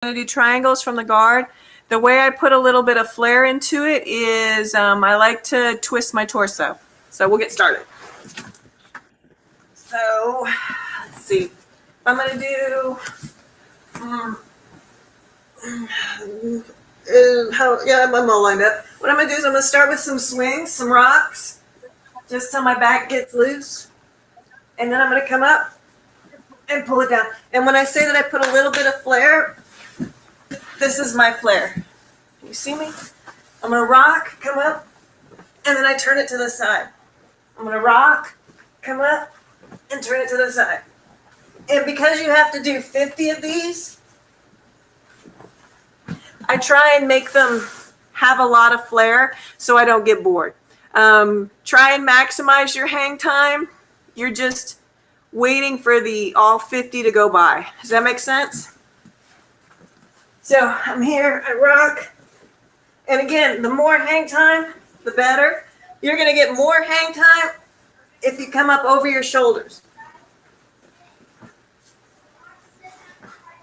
going to do triangles from the guard. The way I put a little bit of flair into it is I like to twist my torso. So we'll get started. So let's see. I'm going to do I'm all lined up. What I'm going to do is I'm going to start with some swings, some rocks, just till my back gets loose. And then I'm going to come up and pull it down. And when I say that I put a little bit of flair, this is my flair. Can you see me? I'm going to rock, come up, and then I turn it to the side. I'm going to rock, come up, and turn it to the side. And because you have to do 50 of these, I try and make them have a lot of flair so I don't get bored. Try and maximize your hang time. You're just waiting for the all 50 to go by. Does that make sense? So I'm here, I rock. And again, the more hang time, the better. You're going to get more hang time if you come up over your shoulders. A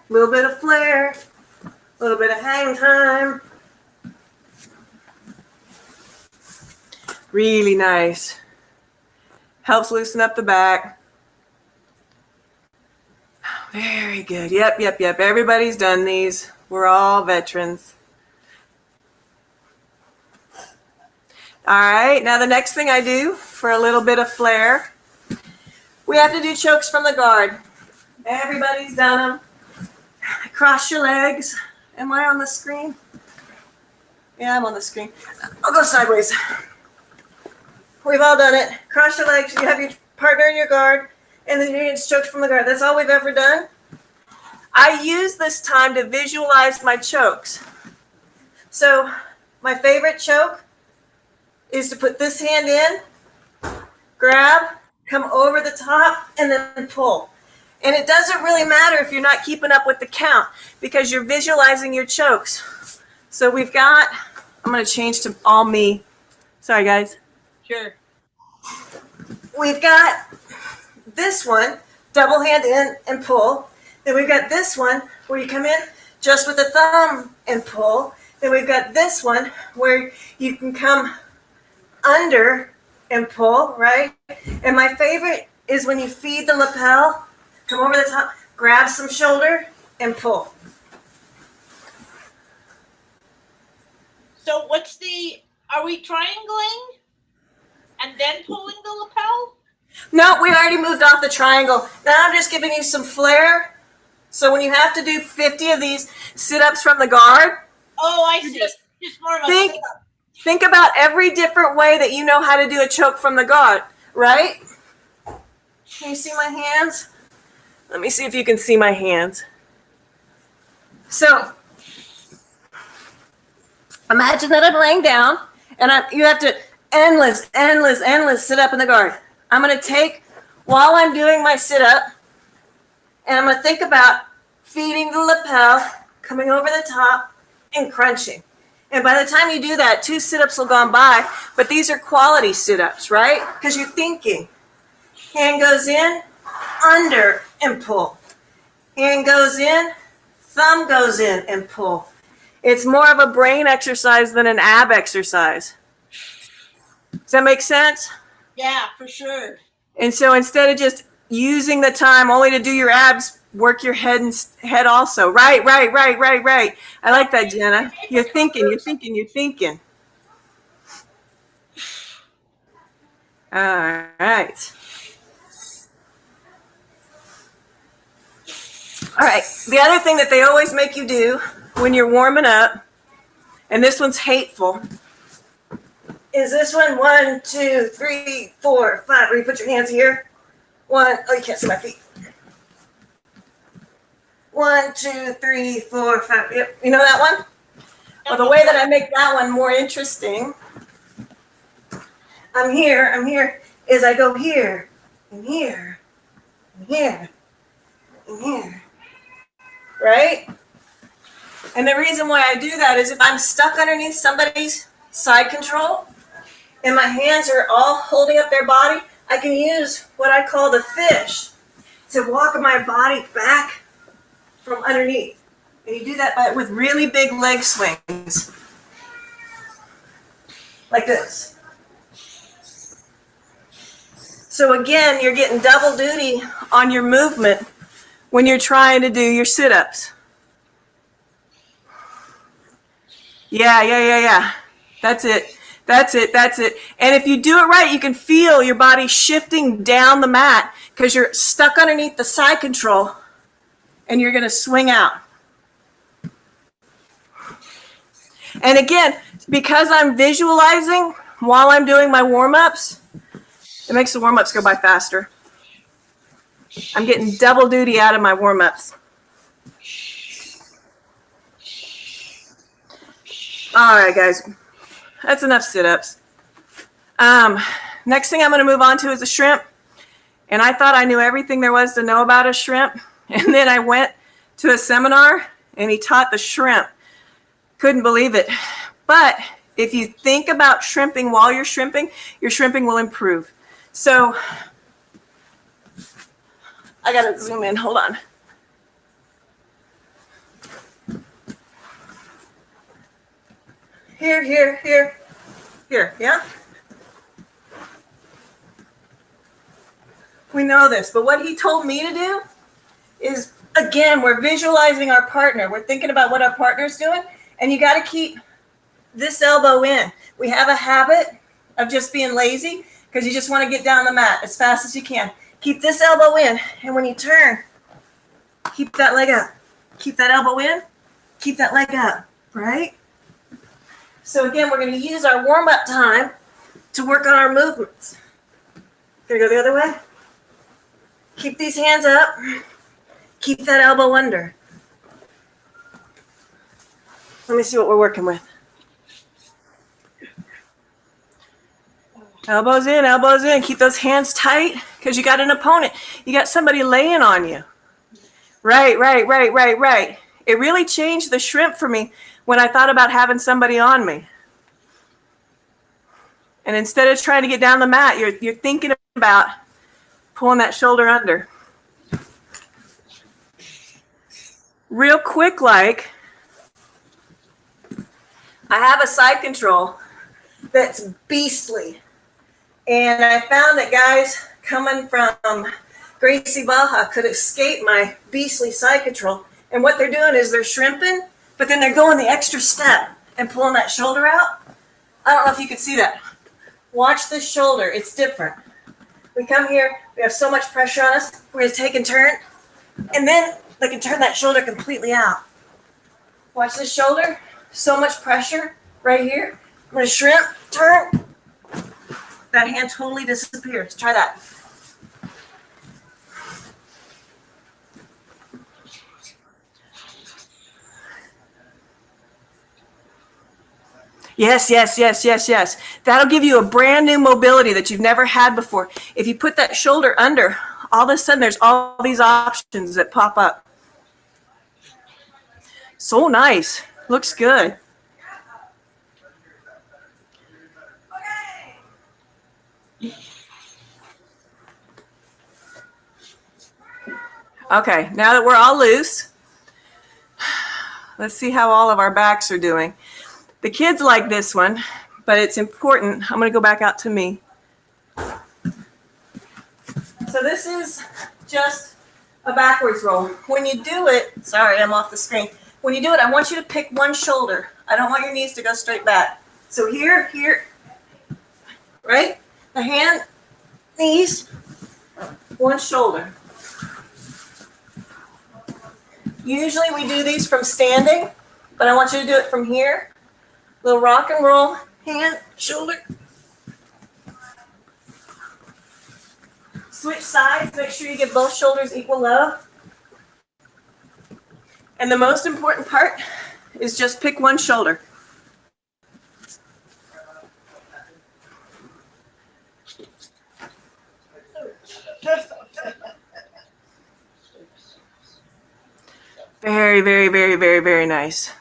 little bit of flair, a little bit of hang time. Really nice. Helps loosen up the back. Very good. Yep. Everybody's done these. We're all veterans. All right, now the next thing I do for a little bit of flair, we have to do chokes from the guard. Everybody's done them. Cross your legs. Am I on the screen? Yeah, I'm on the screen. I'll go sideways. We've all done it. Cross your legs. You have your partner in your guard, and then you're doing chokes from the guard. That's all we've ever done. I use this time to visualize my chokes. So my favorite choke is to put this hand in, grab, come over the top, and then pull. And it doesn't really matter if you're not keeping up with the count because you're visualizing your chokes. So we've got, I'm going to change to all me. Sorry, guys. Sure. We've got this one, double hand in and pull. Then we've got this one where you come in just with the thumb and pull. Then we've got this one where you can come under and pull, right? And my favorite is when you feed the lapel, come over the top, grab some shoulder, and pull. So are we triangling and then pulling the lapel? No, we already moved off the triangle. Now I'm just giving you some flair. So when you have to do 50 of these sit-ups from the guard. Oh, I see. Just more of a sit-up. Think about every different way that you know how to do a choke from the guard, right? Can you see my hands? Let me see if you can see my hands. So imagine that I'm laying down and you have to endless sit up in the guard. I'm going to take, while I'm doing my sit up, and I'm going to think about feeding the lapel, coming over the top, and crunching. And by the time you do that, 2 sit-ups will go by, but these are quality sit-ups, right? Because you're thinking. Hand goes in, under, and pull. Hand goes in, thumb goes in, and pull. It's more of a brain exercise than an ab exercise. Does that make sense? Yeah, for sure. And so instead of just using the time only to do your abs, work your head also. Right. I like that, Jenna. You're thinking. All right. The other thing that they always make you do when you're warming up, and this one's hateful, is this one. 1, 2, 3, 4, 5. Where you put your hands here. 1. Oh, you can't see my feet. 1, 2, 3, 4, 5. Yep. You know that one? Well, the way that I make that one more interesting, I'm here, is I go here, and here, and here, and here. Right? And the reason why I do that is if I'm stuck underneath somebody's side control, and my hands are all holding up their body, I can use what I call the fish to walk my body back from underneath. And you do that with really big leg swings. Like this. So again, you're getting double duty on your movement when you're trying to do your sit-ups. Yeah. That's it. And if you do it right, you can feel your body shifting down the mat because you're stuck underneath the side control and you're going to swing out. And again, because I'm visualizing while I'm doing my warm-ups, it makes the warm-ups go by faster. I'm getting double duty out of my warm-ups. All right, guys. That's enough sit-ups. Next thing I'm going to move on to is a shrimp. And I thought I knew everything there was to know about a shrimp. And then I went to a seminar, and he taught the shrimp. Couldn't believe it. But if you think about shrimping while you're shrimping, your shrimping will improve. So I got to zoom in. Hold on. Here, yeah? We know this, but what he told me to do is, again, we're visualizing our partner. We're thinking about what our partner's doing, and you got to keep this elbow in. We have a habit of just being lazy because you just want to get down the mat as fast as you can. Keep this elbow in, and when you turn, keep that leg up. Keep that elbow in, keep that leg up, right? So again, we're going to use our warm-up time to work on our movements. Gonna go the other way. Keep these hands up. Keep that elbow under. Let me see what we're working with. Elbows in. Keep those hands tight because you got an opponent. You got somebody laying on you. Right. It really changed the shrimp for me when I thought about having somebody on me. And instead of trying to get down the mat, you're thinking about pulling that shoulder under. Real quick, like, I have a side control that's beastly. And I found that guys coming from Gracie Baja could escape my beastly side control. And what they're doing is they're shrimping, but then they're going the extra step and pulling that shoulder out. I don't know if you could see that. Watch this shoulder. It's different. We come here. We have so much pressure on us. We're going to take and turn. And then they can turn that shoulder completely out. Watch this shoulder. So much pressure right here. I'm going to shrimp, turn. That hand totally disappears. Try that. Yes. That'll give you a brand new mobility that you've never had before. If you put that shoulder under, all of a sudden there's all these options that pop up. So nice. Looks good. Okay, now that we're all loose, let's see how all of our backs are doing. The kids like this one, but it's important. I'm going to go back out to me. So this is just a backwards roll. When you do it, sorry, I'm off the screen. When you do it, I want you to pick one shoulder. I don't want your knees to go straight back. So here, right? The hand, knees, one shoulder. Usually we do these from standing, but I want you to do it from here. Little rock and roll, hand, shoulder. Switch sides, make sure you give both shoulders equal love. And the most important part is just pick one shoulder. Very nice.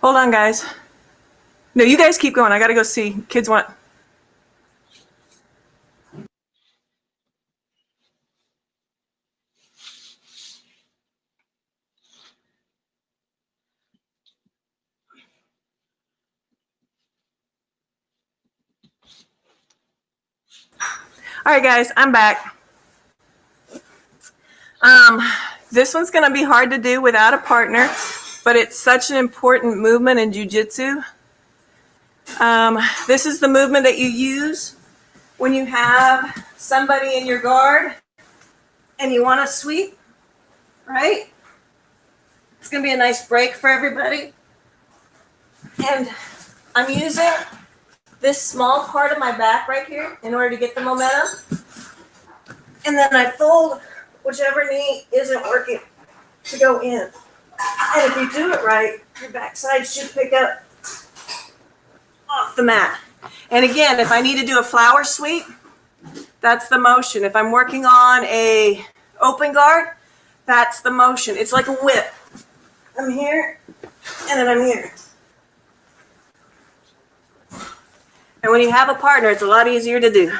Hold on, guys. No, you guys keep going. I got to go see. Kids want. All right, guys, I'm back. This one's going to be hard to do without a partner, but it's such an important movement in jiu-jitsu. This is the movement that you use when you have somebody in your guard and you want to sweep, right? It's going to be a nice break for everybody. And I'm using this small part of my back right here in order to get the momentum. And then I fold whichever knee isn't working to go in. And if you do it right, your backside should pick up off the mat. And again, if I need to do a flower sweep, that's the motion. If I'm working on a open guard, that's the motion. It's like a whip. I'm here, and then I'm here. And when you have a partner, it's a lot easier to do.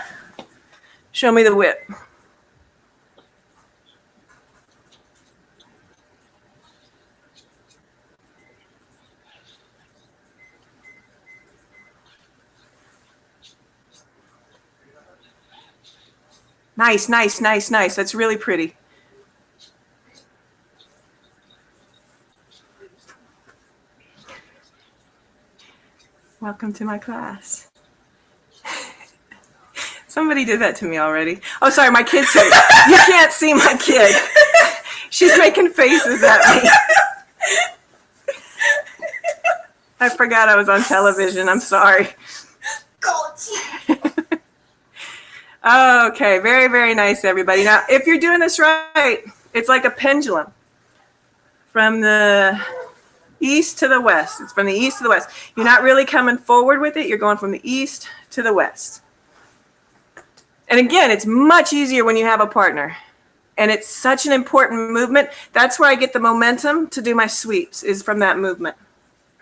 Show me the whip. Nice, nice, nice, nice. That's really pretty. Welcome to my class. Somebody did that to me already. Oh, sorry, my kid's here. You can't see my kid. She's making faces at me. I forgot I was on television. I'm sorry. Okay, very, very nice, everybody. Now, if you're doing this right, it's like a pendulum from the east to the west. It's from the east to the west. You're not really coming forward with it. You're going from the east to the west. And again, it's much easier when you have a partner. And it's such an important movement. That's where I get the momentum to do my sweeps, is from that movement.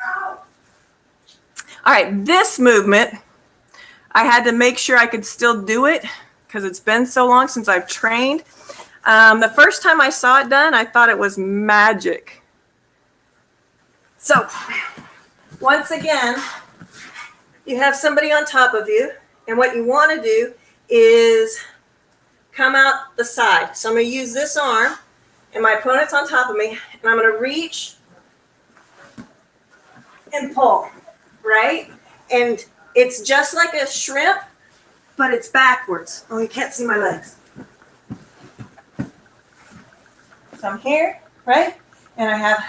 All right, this movement, I had to make sure I could still do it because it's been so long since I've trained. The first time I saw it done, I thought it was magic. So, once again, you have somebody on top of you, and what you want to do is come out the side. So I'm going to use this arm, and my opponent's on top of me, and I'm going to reach and pull, right? And it's just like a shrimp, but it's backwards. Oh, you can't see my legs. So I'm here, right? And I have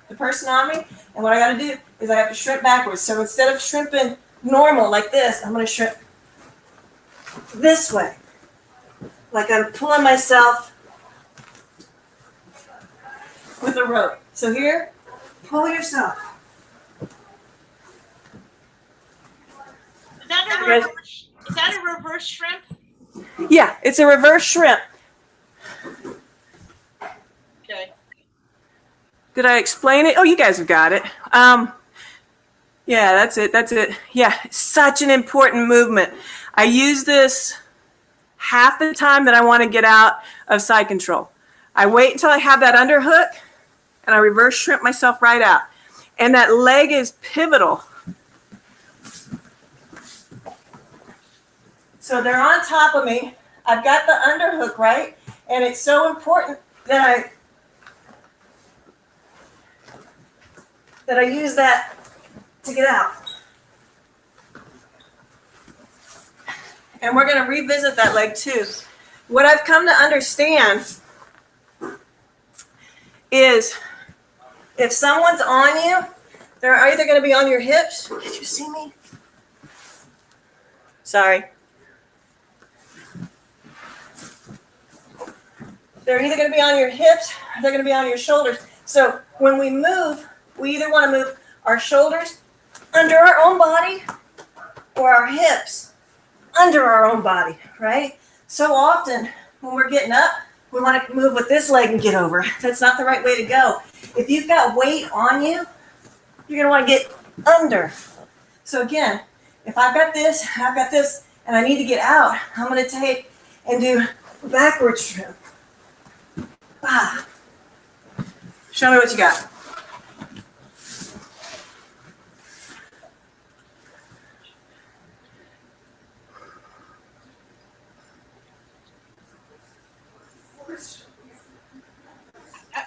the person on me, and what I got to do is I have to shrimp backwards. So instead of shrimping normal like this, I'm going to shrimp this way, like I'm pulling myself with a rope. So here, pull yourself. Is that a reverse shrimp? Yeah, it's a reverse shrimp. Okay. Did I explain it? Oh, you guys have got it. Yeah, that's it. That's it. Yeah, such an important movement. I use this half the time that I want to get out of side control. I wait until I have that underhook, and I reverse shrimp myself right out. And that leg is pivotal. So they're on top of me. I've got the underhook, right? And it's so important that I use that to get out. And we're going to revisit that leg too. What I've come to understand is if someone's on you, they're either going to be on your hips. Did you see me? Sorry. They're either going to be on your hips or they're going to be on your shoulders. So when we move, we either want to move our shoulders under our own body or our hips under our own body, right? So often when we're getting up, we want to move with this leg and get over. That's not the right way to go. If you've got weight on you, you're gonna want to get under. So again, if I've got this, and I need to get out, I'm gonna take and do backward trim. Ah. Show me what you got.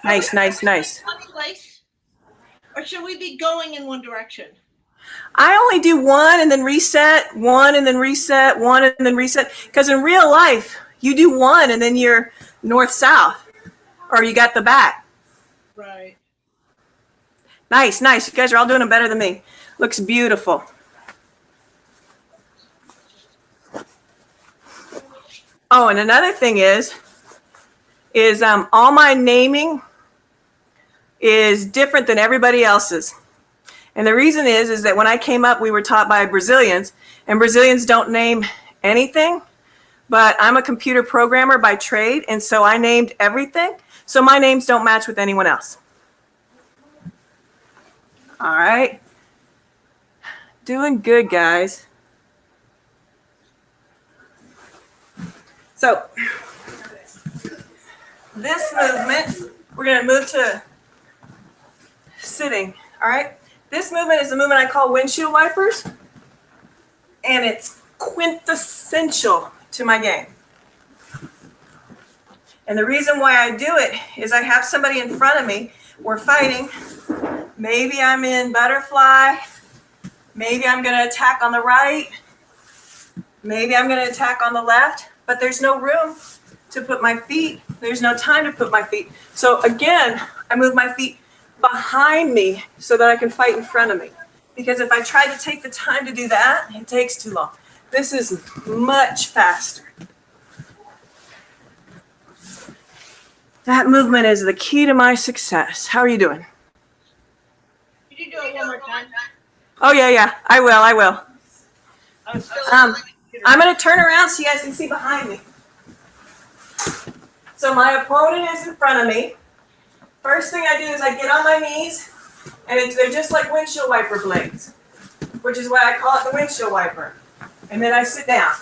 Nice, nice, nice. Or should we be going in one direction? I only do one and then reset, one and then reset, one and then reset. Because in real life, you do one and then you're north-south, or you got the back. Right. Nice, nice. You guys are all doing it better than me. Looks beautiful. Oh, and another thing is all my naming is different than everybody else's. And the reason is that when I came up, we were taught by Brazilians, and Brazilians don't name anything, but I'm a computer programmer by trade, and so I named everything. So my names don't match with anyone else. All right. Doing good, guys. So this movement, we're going to move to sitting. All right. This movement is the movement I call windshield wipers, and it's quintessential to my game. And the reason why I do it is I have somebody in front of me. We're fighting. Maybe I'm in butterfly. Maybe I'm going to attack on the right. Maybe I'm going to attack on the left, but there's no room to put my feet. There's no time to put my feet. So again, I move my feet behind me so that I can fight in front of me. Because if I try to take the time to do that, it takes too long. This is much faster. That movement is the key to my success. How are you doing? Could you do it one more time? Oh, yeah. I will. I'm still I'm going to turn around so you guys can see behind me. So my opponent is in front of me. First thing I do is I get on my knees, and they're just like windshield wiper blades, which is why I call it the windshield wiper. And then I sit down.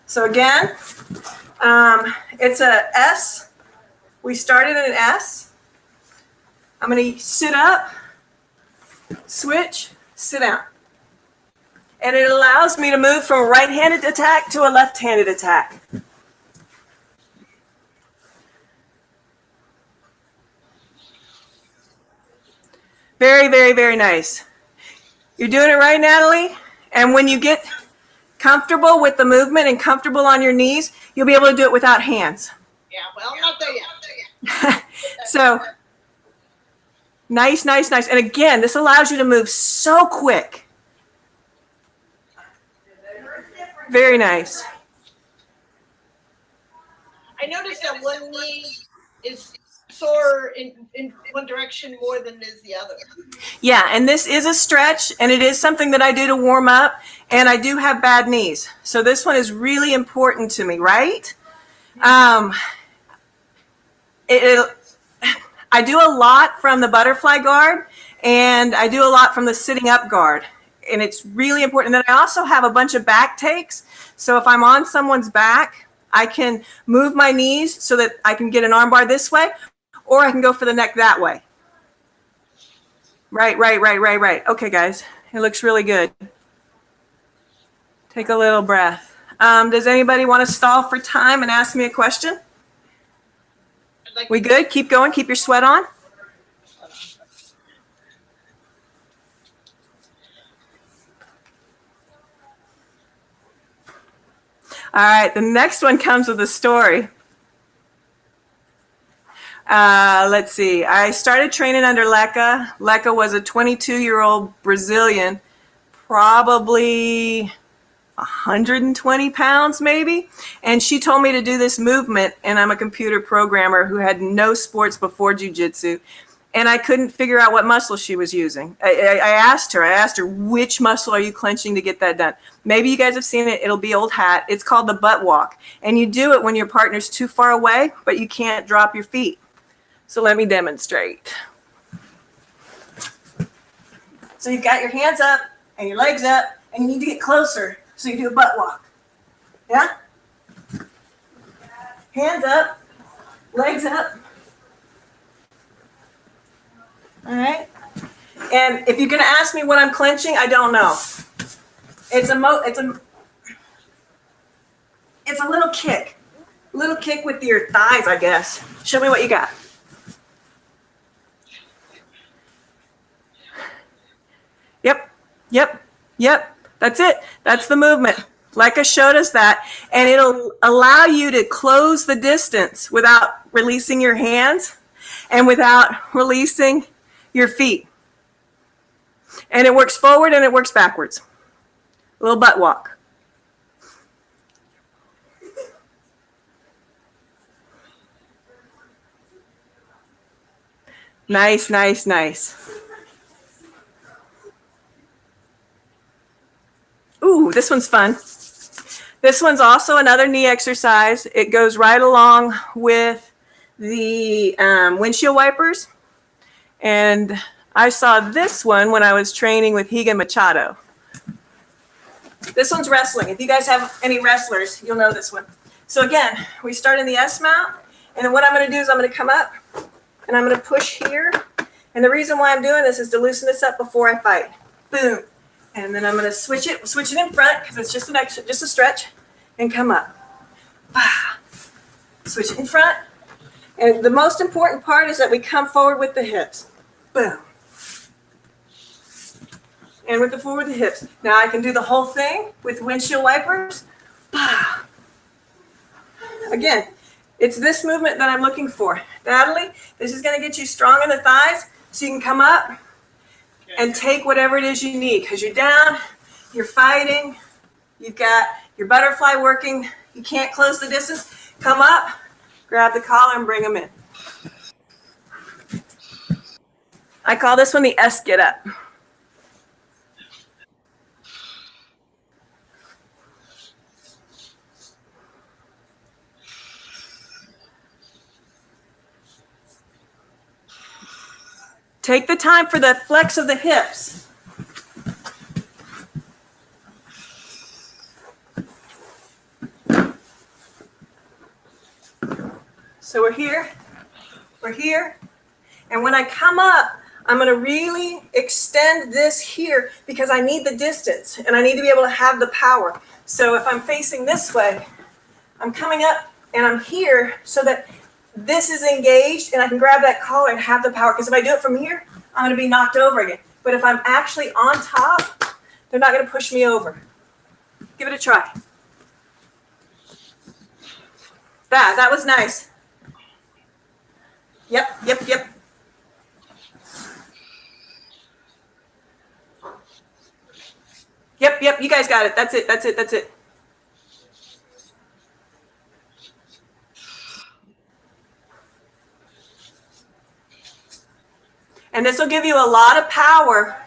So again, it's a S. We started in an S. I'm going to sit up, switch, sit down. And it allows me to move from a right-handed attack to a left-handed attack. Very, very, very nice. You're doing it right, Natalie? And when you get comfortable with the movement and comfortable on your knees, you'll be able to do it without hands. Yeah, well, I'm not there yet. So, nice. And again, this allows you to move so quick. Very nice. I noticed that one knee is sore in one direction more than is the other. Yeah, and this is a stretch, and it is something that I do to warm up, and I do have bad knees. So this one is really important to me, right? I do a lot from the butterfly guard, and I do a lot from the sitting up guard. And it's really important. And then I also have a bunch of back takes. So if I'm on someone's back, I can move my knees so that I can get an armbar this way, or I can go for the neck that way. Right. Okay, guys, it looks really good. Take a little breath. Does anybody want to stall for time and ask me a question? We good? Keep going. Keep your sweat on. All right, the next one comes with a story. Let's see. I started training under Leca. Leca was a 22-year-old Brazilian, probably 120 pounds maybe. And she told me to do this movement, and I'm a computer programmer who had no sports before jiu-jitsu. And I couldn't figure out what muscle she was using. I asked her, which muscle are you clenching to get that done? Maybe you guys have seen it. It'll be old hat. It's called the butt walk. And you do it when your partner's too far away, but you can't drop your feet. So let me demonstrate. So you've got your hands up and your legs up, and you need to get closer. So you do a butt walk. Yeah? Hands up, legs up. All right? And if you're going to ask me what I'm clenching, I don't know. It's a little kick. A little kick with your thighs, I guess. Show me what you got. Yep. That's it. That's the movement. Leica showed us that. And it'll allow you to close the distance without releasing your hands and without releasing your feet. And it works forward and it works backwards. A little butt walk. Nice. Ooh, this one's fun. This one's also another knee exercise. It goes right along with the windshield wipers. And I saw this one when I was training with Higa Machado. This one's wrestling. If you guys have any wrestlers, you'll know this one. So again, we start in the S mount. And then what I'm going to do is I'm going to come up and I'm going to push here. And the reason why I'm doing this is to loosen this up before I fight. Boom. And then I'm going to switch it in front because it's just a stretch, and come up. Bah. Switch it in front. And the most important part is that we come forward with the hips. Boom. And with the forward the hips. Now I can do the whole thing with windshield wipers. Bah. Again, it's this movement that I'm looking for. Natalie, this is going to get you strong in the thighs so you can come up and take whatever it is you need, because you're down, you're fighting, you've got your butterfly working, you can't close the distance. Come up, grab the collar and bring them in. I call this one the S get up. Take the time for the flex of the hips. So we're here, and when I come up, I'm going to really extend this here because I need the distance and I need to be able to have the power. So if I'm facing this way, I'm coming up and I'm here so that this is engaged and I can grab that collar and have the power, because if I do it from here, I'm going to be knocked over again. But if I'm actually on top, they're not going to push me over. Give it a try. That was nice. Yep. Yep, you guys got it. That's it. And this will give you a lot of power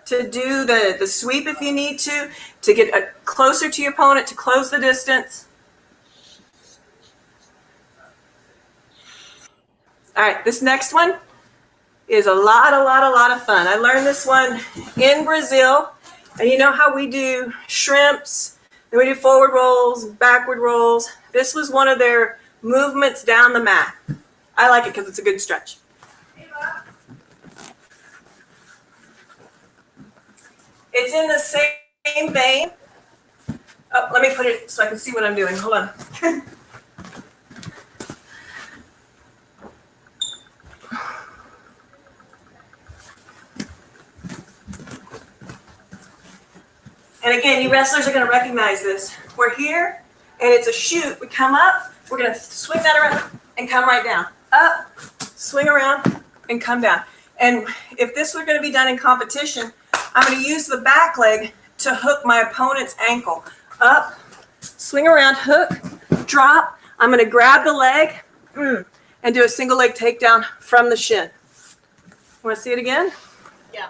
to do the sweep if you need to get closer to your opponent, to close the distance. All right, this next one is a lot of fun. I learned this one in Brazil, and you know how we do shrimps, then we do forward rolls, backward rolls. This was one of their movements down the mat. I like it because it's a good stretch. It's in the same vein. Oh, let me put it so I can see what I'm doing. Hold on. And again, you wrestlers are going to recognize this. We're here, and it's a shoot. We come up, we're going to swing that around and come right down. Up, swing around, and come down. And if this were going to be done in competition, I'm going to use the back leg to hook my opponent's ankle. Up, swing around, hook, drop. I'm going to grab the leg and do a single leg takedown from the shin. Want to see it again? Yeah.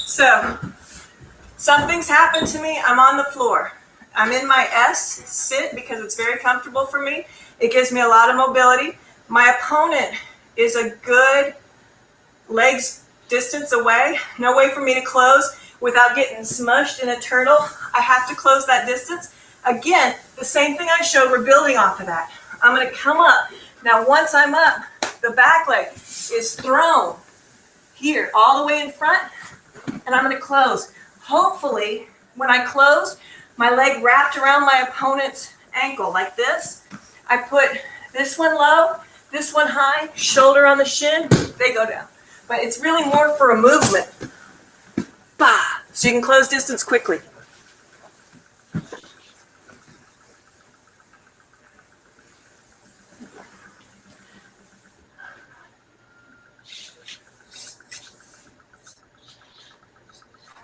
So, something's happened to me. I'm on the floor. I'm in my S sit because it's very comfortable for me. It gives me a lot of mobility. My opponent is a good legs distance away. No way for me to close without getting smushed in a turtle. I have to close that distance. Again, the same thing I showed, we're building off of that. I'm going to come up. Now, once I'm up, the back leg is thrown here all the way in front, and I'm going to close. Hopefully, when I close, my leg wrapped around my opponent's ankle like this. I put this one low, this one high, shoulder on the shin, they go down. But it's really more for a movement. Bah! So you can close distance quickly.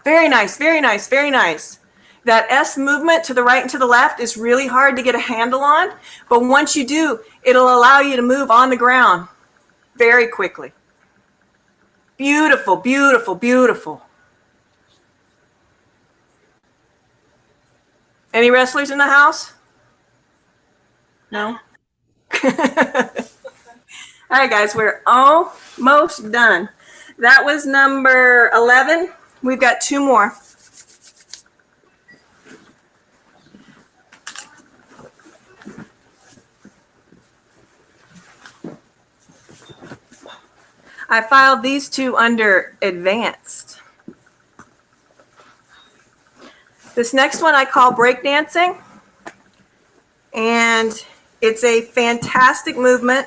Very nice, very nice, very nice. That S movement to the right and to the left is really hard to get a handle on, but once you do, it'll allow you to move on the ground very quickly. Beautiful, beautiful, beautiful. Any wrestlers in the house? No? All right, guys, we're almost done. That was number 11. We've got 2 more. I filed these 2 under advanced. This next one I call breakdancing, and it's a fantastic movement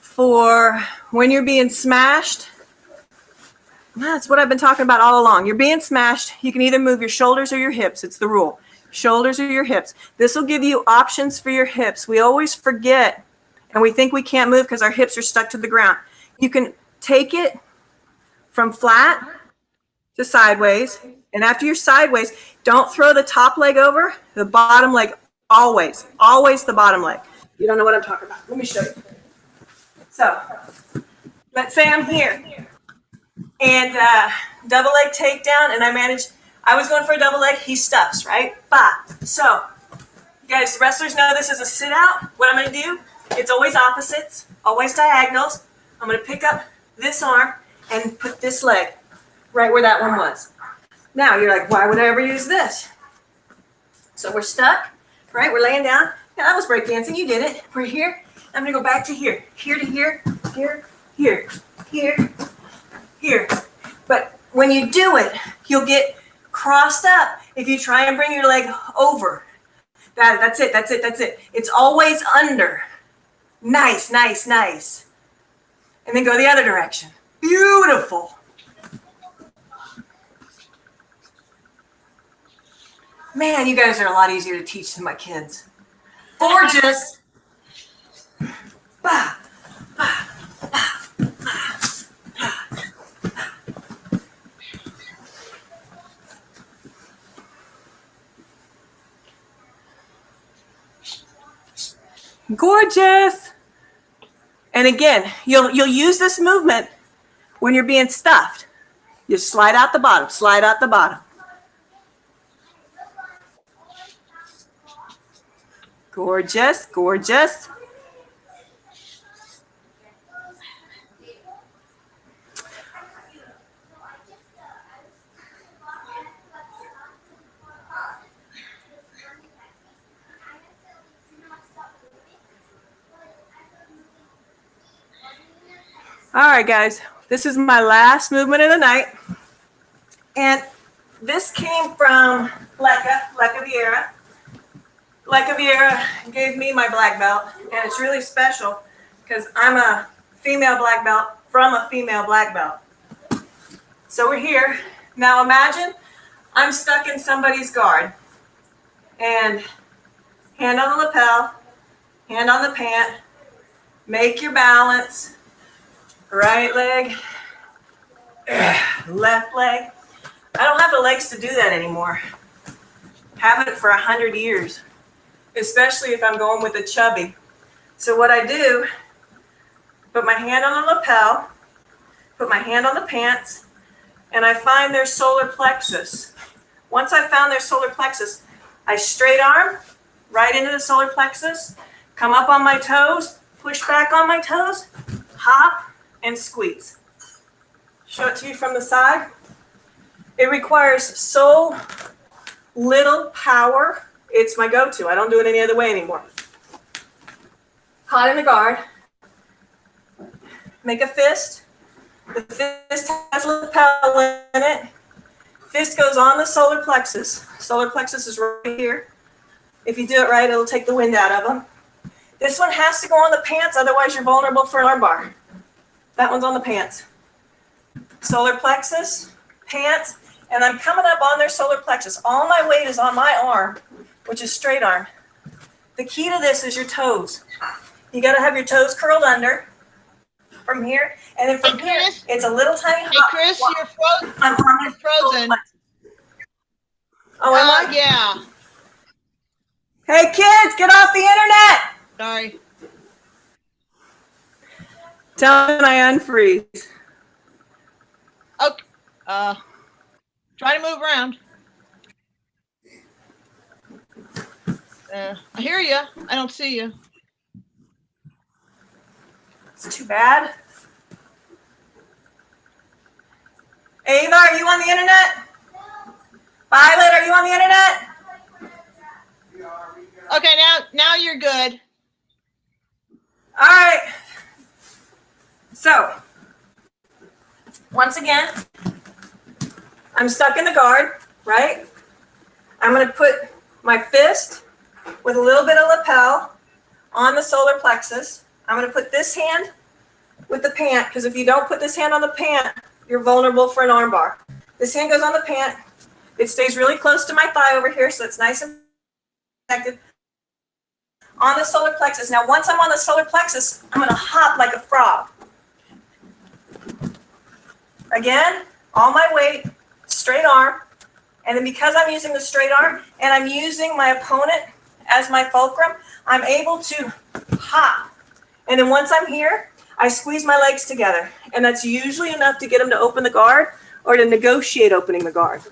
for when you're being smashed. That's what I've been talking about all along. You're being smashed. You can either move your shoulders or your hips. It's the rule. Shoulders or your hips. This will give you options for your hips. We always forget, and we think we can't move because our hips are stuck to the ground. You can take it from flat to sideways, and after you're sideways, don't throw the top leg over, the bottom leg always the bottom leg. You don't know what I'm talking about. Let me show you. So, let's say I'm here, and double leg takedown, and I was going for a double leg, he stuffs, right? Bah. So, you guys, wrestlers know this is a sit out. What I'm going to do, it's always opposites, always diagonals. I'm going to pick up this arm and put this leg right where that one was. Now, you're like, why would I ever use this? So we're stuck, right? We're laying down. Yeah, that was breakdancing. You did it. We're here. I'm going to go back to here. Here to here, here, here, here, here. But when you do it, you'll get crossed up if you try and bring your leg over. That's it, that's it, that's it. It's always under. Nice, nice, nice. And then go the other direction. Beautiful. Man, you guys are a lot easier to teach than my kids. Gorgeous. Bah, bah, bah, bah, bah. Gorgeous. And again, you'll use this movement when you're being stuffed. You slide out the bottom, slide out the bottom. Gorgeous, gorgeous. All right, guys, this is my last movement of the night. And this came from Leka Vieira. Leka Vieira gave me my black belt, and it's really special because I'm a female black belt from a female black belt. So we're here. Now imagine I'm stuck in somebody's guard, and hand on the lapel, hand on the pant, make your balance, right leg, left leg. I don't have the legs to do that anymore. Haven't for 100 years. Especially if I'm going with a chubby. So what I do, put my hand on the lapel, put my hand on the pants, and I find their solar plexus. Once I've found their solar plexus, I straight arm right into the solar plexus, come up on my toes, push back on my toes, hop, and squeeze. Show it to you from the side. It requires so little power. It's my go-to. I don't do it any other way anymore. Caught in the guard. Make a fist. The fist has a lapel in it. Fist goes on the solar plexus. Solar plexus is right here. If you do it right, it'll take the wind out of them. This one has to go on the pants, otherwise you're vulnerable for an arm bar. That one's on the pants. Solar plexus, pants, and I'm coming up on their solar plexus. All my weight is on my arm, which is straight arm. The key to this is your toes. You got to have your toes curled under from here, and then from here, it's a little tiny hop. Hey, Kris, you're frozen. You're frozen. Oh, am I? Yeah. Hey, kids, get off the internet. Sorry. Tell me when I unfreeze. Okay. Try to move around. I hear you. I don't see you. It's too bad. Ava, are you on the internet? Violet, are you on the internet? Okay, now you're good. All right. So, once again, I'm stuck in the guard, right? I'm going to put my fist with a little bit of lapel on the solar plexus. I'm going to put this hand with the pant, because if you don't put this hand on the pant, you're vulnerable for an arm bar. This hand goes on the pant. It stays really close to my thigh over here, so it's nice and connected. On the solar plexus. Now, once I'm on the solar plexus, I'm going to hop like a frog. Again, all my weight, straight arm. And then because I'm using the straight arm and I'm using my opponent as my fulcrum, I'm able to hop. And then once I'm here, I squeeze my legs together. And that's usually enough to get them to open the guard or to negotiate opening the guard.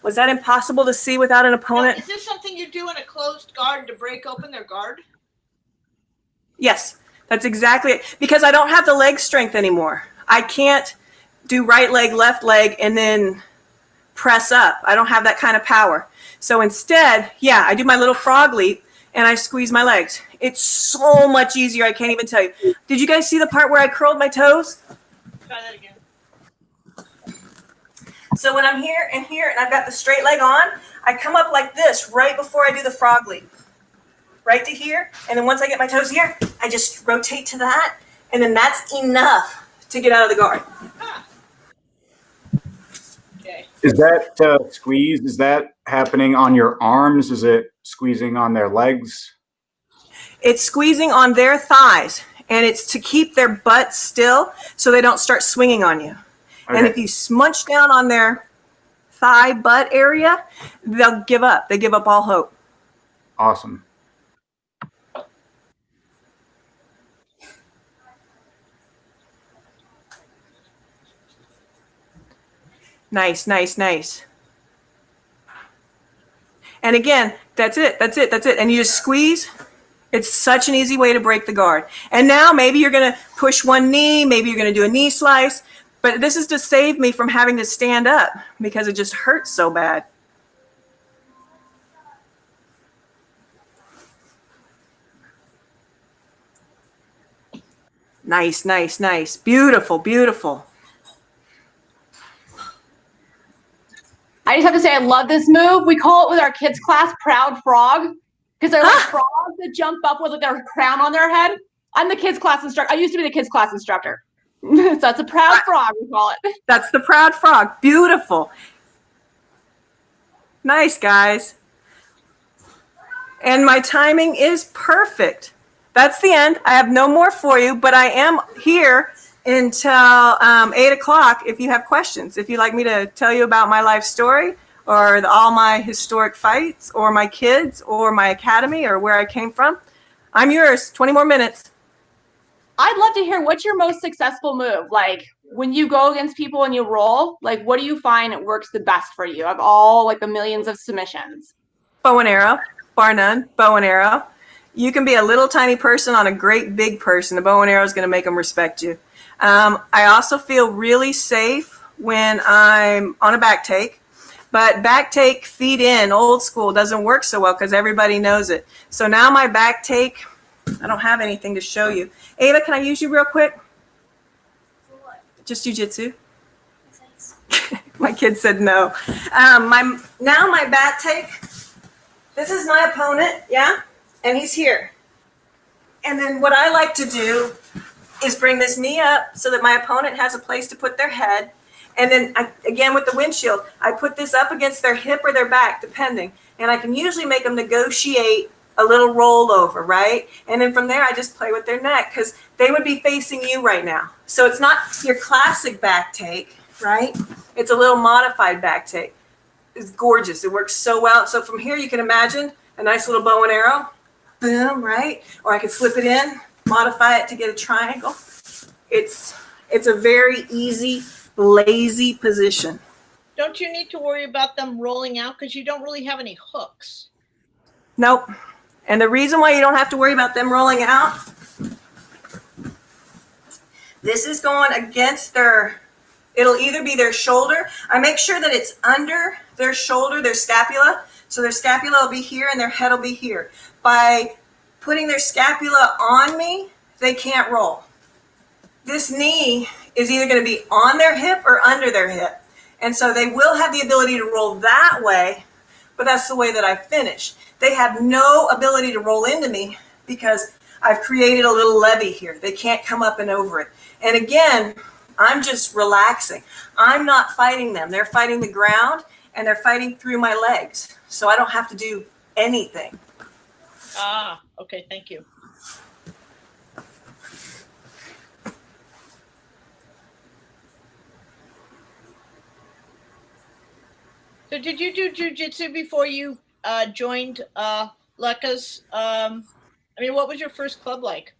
Was that impossible to see without an opponent? Now, is this something you do in a closed guard to break open their guard? Yes, that's exactly it. Because I don't have the leg strength anymore. I can't do right leg, left leg, and then press up. I don't have that kind of power. So instead, yeah, I do my little frog leap and I squeeze my legs. It's so much easier. I can't even tell you. Did you guys see the part where I curled my toes? Try that again. So when I'm here and I've got the straight leg on, I come up like this right before I do the frog leap. Right to here. And then once I get my toes here, I just rotate to that. And then that's enough to get out of the guard. Okay. Is that squeeze, is that happening on your arms? Is it squeezing on their legs? It's squeezing on their thighs. And it's to keep their butt still so they don't start swinging on you. Okay. And if you smunch down on their thigh butt area, they'll give up. They give up all hope. Awesome. Nice, nice, nice. And again, that's it, that's it, that's it. And you just squeeze. It's such an easy way to break the guard. And now maybe you're going to push one knee, maybe you're going to do a knee slice. But this is to save me from having to stand up because it just hurts so bad. Nice, nice, nice. Beautiful, beautiful. I just have to say I love this move. We call it with our kids class Proud Frog because they're like frogs that jump up with like their crown on their head. I'm the kids class instructor. I used to be the kids class instructor. So that's a proud frog, we call it. That's the proud frog. Beautiful. Nice, guys. And my timing is perfect. That's the end. I have no more for you, but I am here until 8 o'clock if you have questions. If you'd like me to tell you about my life story or all my historic fights or my kids or my academy or where I came from, I'm yours. 20 more minutes. I'd love to hear what's your most successful move. Like when you go against people and you roll, like what do you find works the best for you of all like the millions of submissions? Bow and arrow, bar none, bow and arrow. You can be a little tiny person on a great big person. The bow and arrow is going to make them respect you. I also feel really safe when I'm on a back take. But back take, feet in, old school, doesn't work so well because everybody knows it. So now my back take, I don't have anything to show you. Ava, can I use you real quick? For what? Just jujitsu. Thanks. My kid said no. Now my back take, this is my opponent, yeah? And he's here. And then what I like to do is bring this knee up so that my opponent has a place to put their head. And then, again, with the windshield, I put this up against their hip or their back, depending. And I can usually make them negotiate a little rollover, right? And then from there, I just play with their neck because they would be facing you right now. So it's not your classic back take, right? It's a little modified back take. It's gorgeous. It works so well. So from here, you can imagine a nice little bow and arrow. Boom, right? Or I could slip it in, modify it to get a triangle. It's a very easy, lazy position. Don't you need to worry about them rolling out because you don't really have any hooks? Nope. And the reason why you don't have to worry about them rolling out, this is going against it'll either be their shoulder. I make sure that it's under their shoulder, their scapula. So their scapula will be here and their head will be here. By putting their scapula on me, they can't roll. This knee is either going to be on their hip or under their hip. And so they will have the ability to roll that way, but that's the way that I finish. They have no ability to roll into me because I've created a little levee here. They can't come up and over it. And again, I'm just relaxing. I'm not fighting them. They're fighting the ground and they're fighting through my legs. So I don't have to do anything. Ah, okay, thank you. So did you do jujitsu before you joined Lekka's? What was your first club like?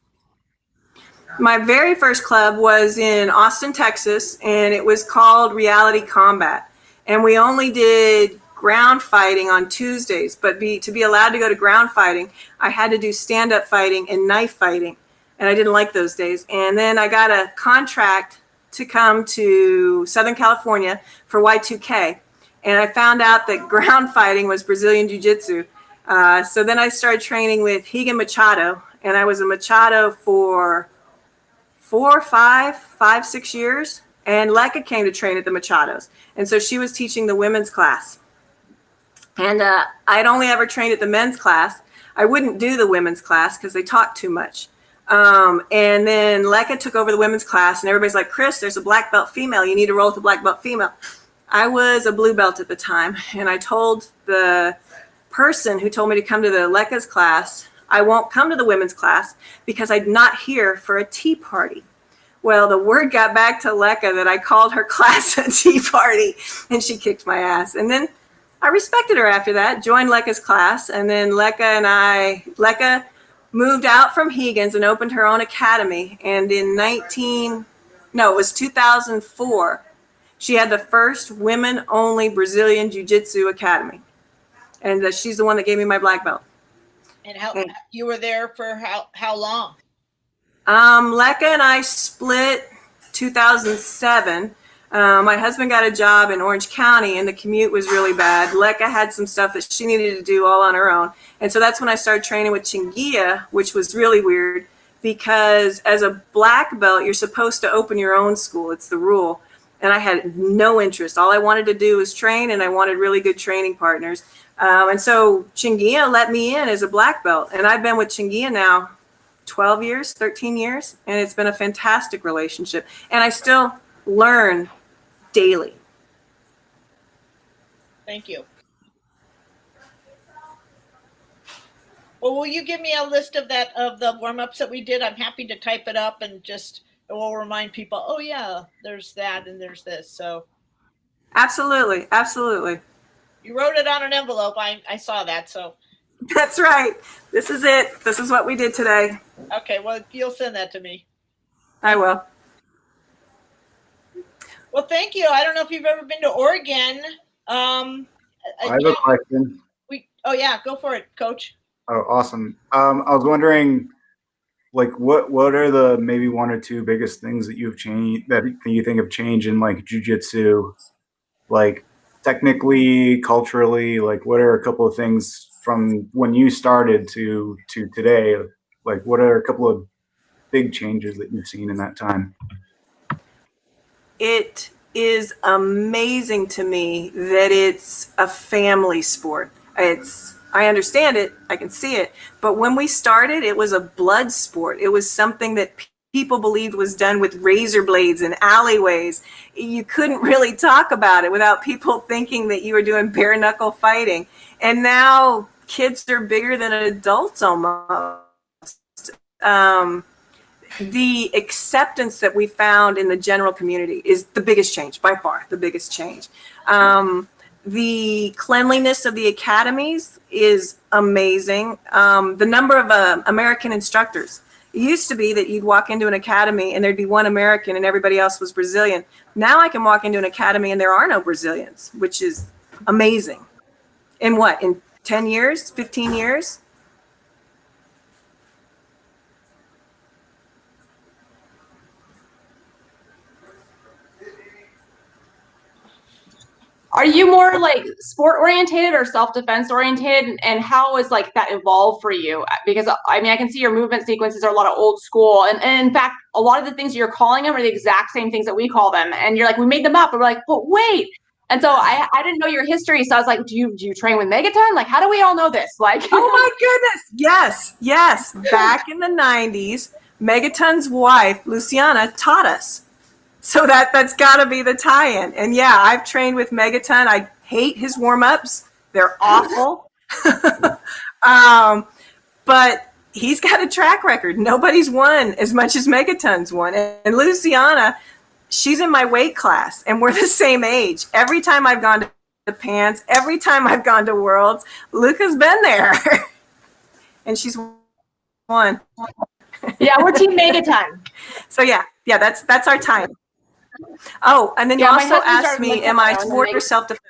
My very first club was in Austin, Texas, and it was called Reality Combat. And we only did ground fighting on Tuesdays, but to be allowed to go to ground fighting, I had to do stand-up fighting and knife fighting, and I didn't like those days. And then I got a contract to come to Southern California for Y2K, and I found out that ground fighting was Brazilian Jiu-Jitsu. So then I started training with Higa Machado, and I was a Machado for 6 years. And Lekka came to train at the Machados. And so she was teaching the women's class. And I'd only ever trained at the men's class. I wouldn't do the women's class because they talked too much. And then Lekka took over the women's class, and everybody's like, Kris, there's a black belt female. You need to roll with a black belt female. I was a blue belt at the time, and I told the person who told me to come to the Lekka's class, I won't come to the women's class because I'm not here for a tea party. Well, the word got back to Lekka that I called her class a tea party, and she kicked my ass. And then I respected her after that, joined Lekka's class, and then Lekka moved out from Higgins and opened her own academy. And in 2004, she had the first women-only Brazilian Jiu-Jitsu academy. And she's the one that gave me my black belt. And you were there for how long? Lekka and I split 2007. My husband got a job in Orange County, and the commute was really bad. Lekka had some stuff that she needed to do all on her own. And so that's when I started training with Chingia, which was really weird because as a black belt, you're supposed to open your own school. It's the rule. And I had no interest. All I wanted to do was train, and I wanted really good training partners. And so Chingia let me in as a black belt. And I've been with Chingia now 12 years, 13 years, and it's been a fantastic relationship. And I still learn daily. Thank you. Well, will you give me a list of the warm-ups that we did? I'm happy to type it up and we'll remind people, oh yeah, there's that and there's this. So Absolutely. Absolutely. you wrote it on an envelope. I saw that. So That's right. This is it. This is what we did today. okay, well, you'll send that to me. I will. Well, thank you. I don't know if you've ever been to Oregon. I have a question. Oh yeah, go for it, Coach. Oh, awesome. I was wondering, like, what are the maybe one or two biggest things that you've changed that you think have changed in like jujitsu, like technically, culturally, like what are a couple of things from when you started to today? Like, what are a couple of big changes that you've seen in that time? It is amazing to me that it's a family sport. I understand it, I can see it, but when we started, it was a blood sport. It was something that people believed was done with razor blades in alleyways. You couldn't really talk about it without people thinking that you were doing bare knuckle fighting. And now kids are bigger than adults almost. Um, the acceptance that we found in the general community is the biggest change, by far the biggest change. The cleanliness of the academies is amazing. The number of American instructors. It used to be that you'd walk into an academy and there'd be one American and everybody else was Brazilian. Now I can walk into an academy and there are no Brazilians, which is amazing. In what, in 10 years, 15 years? Are you more like sport oriented or self-defense oriented, and how is like that evolved for you? Because I mean, I can see your movement sequences are a lot of old school, and in fact, a lot of the things you're calling them are the exact same things that we call them. And you're like, we made them up, but we're like, but wait. And so I didn't know your history, so I was like, do you train with Megaton? Like, how do we all know this? Like, Oh my goodness, yes. Back in the 90s, Megaton's wife, Luciana, taught us. So that's got to be the tie-in. And yeah, I've trained with Megaton. I hate his warm-ups. They're awful. But he's got a track record. Nobody's won as much as Megaton's won. And Luciana, she's in my weight class, and we're the same age. Every time I've gone to Pants, every time I've gone to Worlds, Luca's been there. And she's won. yeah, we're Team Megaton. So yeah, that's our time. Oh, and then you Yeah, my also husband asked started me, looking am I around and sport or self-defense?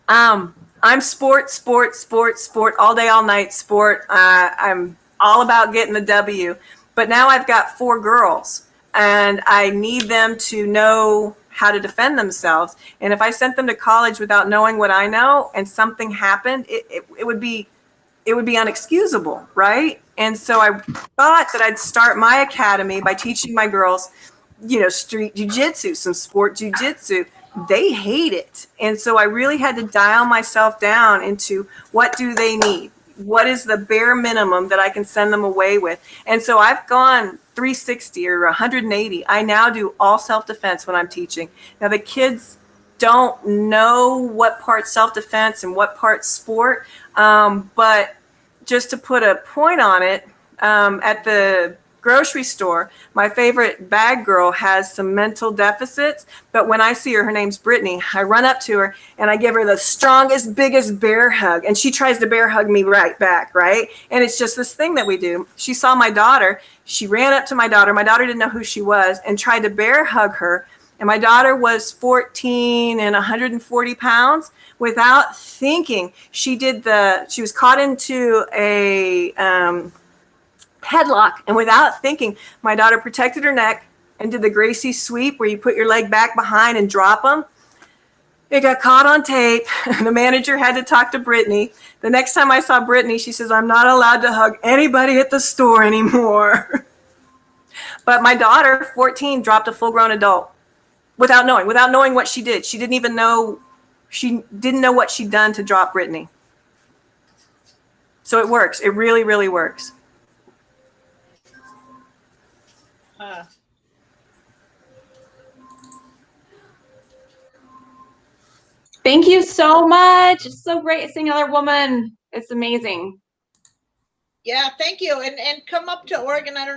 I'm sport all day, all night sport. I'm all about getting the W. But now I've got 4 girls, and I need them to know how to defend themselves. And if I sent them to college without knowing what I know, and something happened, it would be unexcusable, right? And so I thought that I'd start my academy by teaching my girls, street jujitsu, some sport jujitsu. They hate it. And so I really had to dial myself down into what do they need? What is the bare minimum that I can send them away with? And so I've gone 360 or 180. I now do all self-defense when I'm teaching. Now the kids don't know what part self-defense and what part sport, but just to put a point on it, at the grocery store, my favorite bag girl has some mental deficits, but when I see her name's Brittany, I run up to her and I give her the strongest, biggest bear hug, and she tries to bear hug me right back, right? And it's just this thing that we do. She saw my daughter, she ran up to my daughter didn't know who she was, and tried to bear hug her. And my daughter was 14 and 140 pounds. Without thinking, she was caught into a headlock. And without thinking, my daughter protected her neck and did the Gracie sweep where you put your leg back behind and drop them. It got caught on tape. The manager had to talk to Brittany. The next time I saw Brittany, she says, I'm not allowed to hug anybody at the store anymore. But my daughter, 14, dropped a full-grown adult. Without knowing what she did. She didn't know what she'd done to drop Brittany. So it works. It really, really works. Thank you so much. It's so great seeing another woman. It's amazing. Yeah, thank you. And come up to Oregon. I don't know